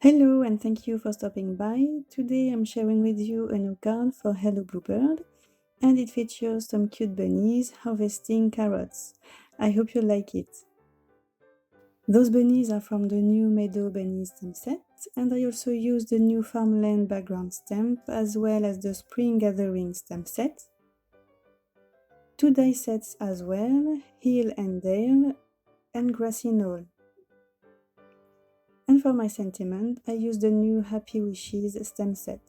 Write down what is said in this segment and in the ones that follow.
Hello and thank you for stopping by. Today I'm sharing with you a new card for Hello Bluebird and it features some cute bunnies harvesting carrots. I hope you like it. Those bunnies are from the new Meadow Bunny stamp set, and I also used the new Farmland background stamp as well as the Spring Gathering stamp set. Two die sets as well, Hill and Dale and Grassy Knoll. And for my sentiment, I used the new Happy Wishes stamp set.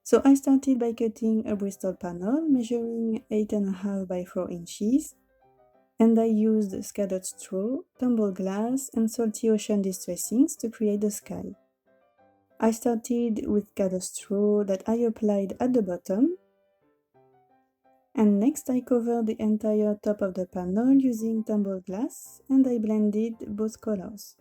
So I started by cutting a Bristol panel measuring 8.5 by 4 inches, and I used scattered straw, tumbled glass and salty ocean distressings to create the sky. I started with scattered straw that I applied at the bottom, and next I covered the entire top of the panel using tumbled glass and I blended both colors.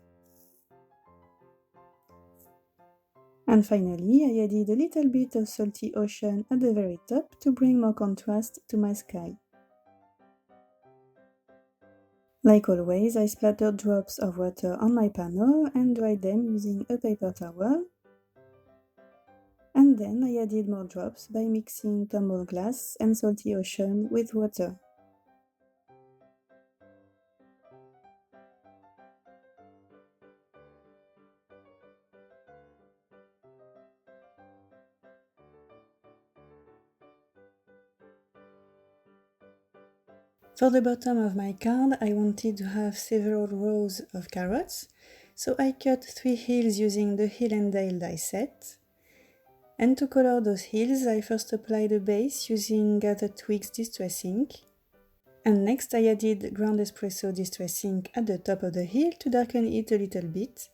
And finally, I added a little bit of salty ocean at the very top to bring more contrast to my sky. Like always, I splattered drops of water on my panel and dried them using a paper towel. And then I added more drops by mixing tumbled glass and salty ocean with water. For the bottom of my card, I wanted to have several rows of carrots, so I cut 3 hills using the Hill and Dale die set. And to color those hills, I first applied a base using gathered twigs distress ink. And next I added ground espresso distress ink at the top of the hill to darken it a little bit.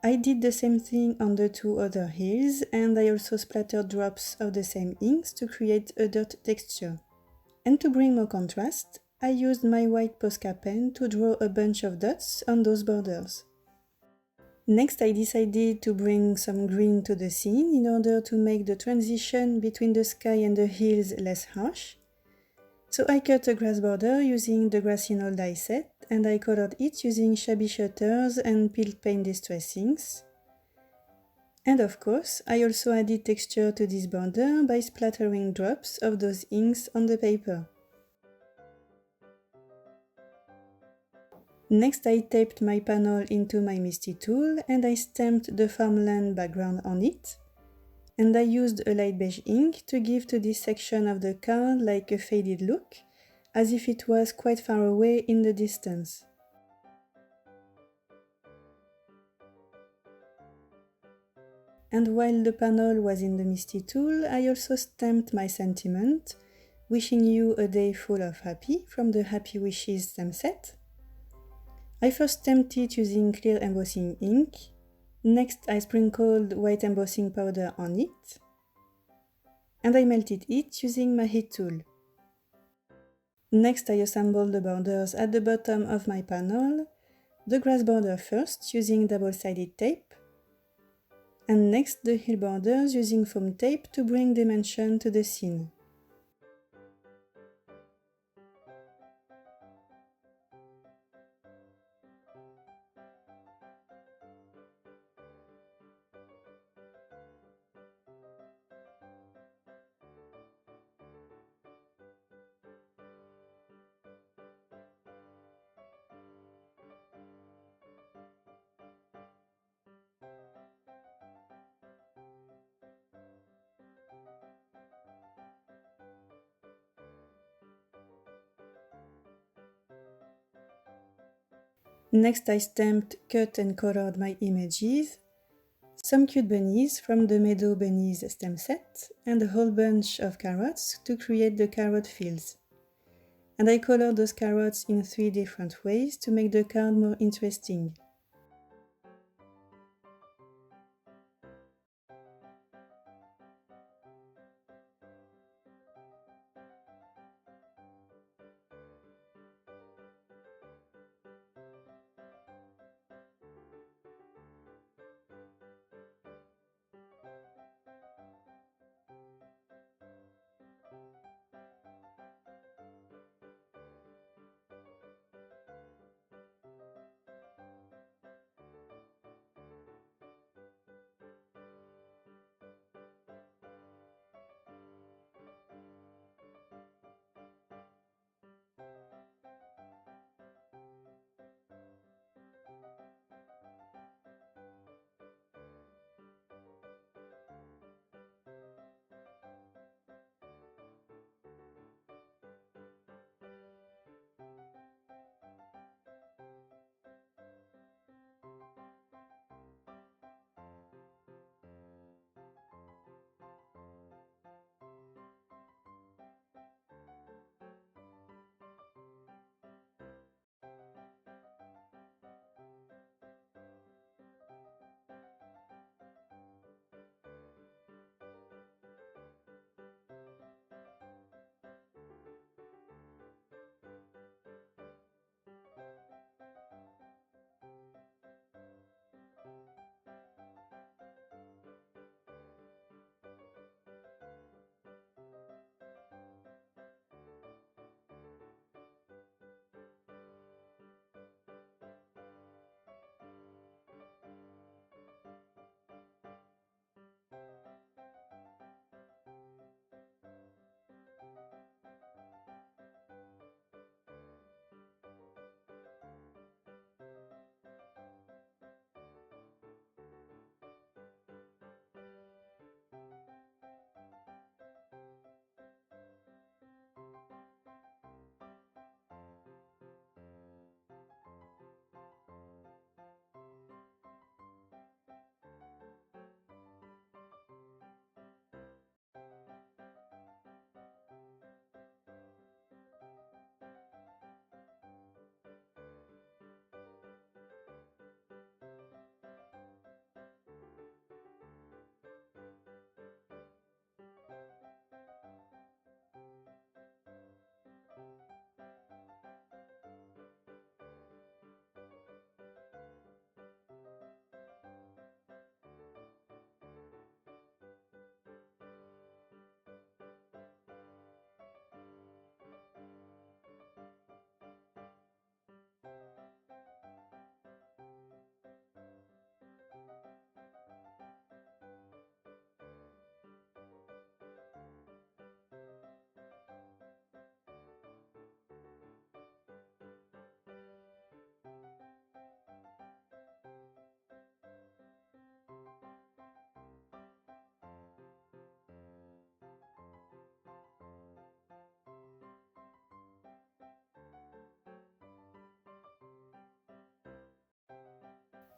I did the same thing on the two other hills, and I also splattered drops of the same inks to create a dirt texture. And to bring more contrast, I used my white Posca pen to draw a bunch of dots on those borders. Next, I decided to bring some green to the scene in order to make the transition between the sky and the hills less harsh. So I cut a grass border using the Grassy Knoll die set, and I colored it using shabby shutters and peeled paint distressings. And of course, I also added texture to this border by splattering drops of those inks on the paper. Next, I taped my panel into my Misty tool and I stamped the Farmland background on it. And I used a light beige ink to give to this section of the card like a faded look, as if it was quite far away in the distance. And while the panel was in the Misty tool, I also stamped my sentiment, wishing you a day full of happy from the Happy Wishes stamp set. I first stamped it using clear embossing ink. Next, I sprinkled white embossing powder on it. And I melted it using my heat tool. Next, I assembled the borders at the bottom of my panel, the grass border first using double-sided tape, and next the hill borders using foam tape to bring dimension to the scene. Next, I stamped, cut and colored my images, some cute bunnies from the Meadow Bunnies stamp set, and a whole bunch of carrots to create the carrot fields. And I colored those carrots in 3 different ways to make the card more interesting.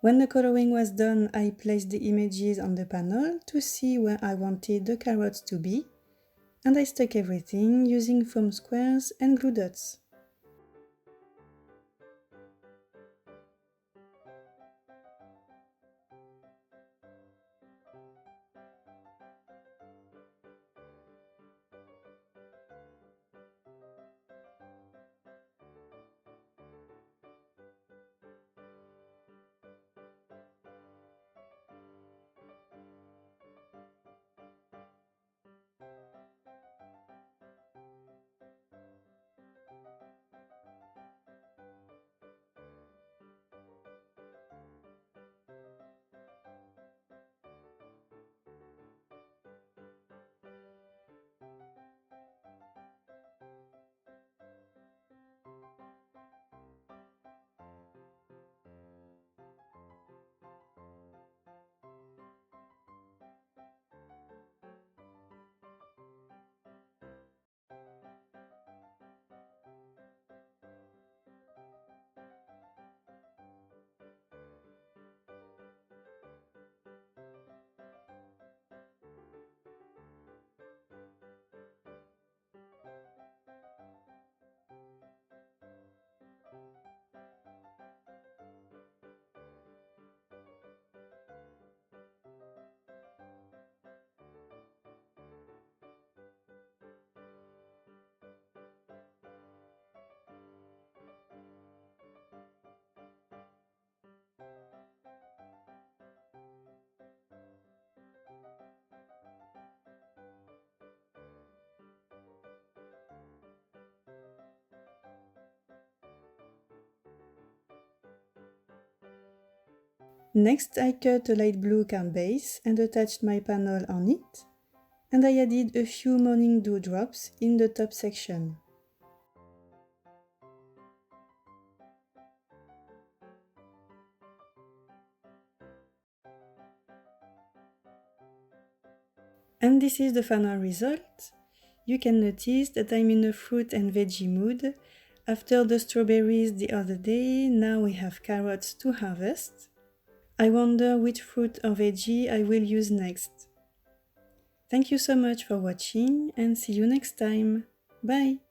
When the coloring was done, I placed the images on the panel to see where I wanted the carrots to be, and I stuck everything using foam squares and glue dots. Next, I cut a light blue card base and attached my panel on it, and I added a few morning dew drops in the top section. And this is the final result. You can notice that I'm in a fruit and veggie mood. After the strawberries the other day, now we have carrots to harvest. I wonder which fruit or veggie I will use next. Thank you so much for watching and see you next time. Bye!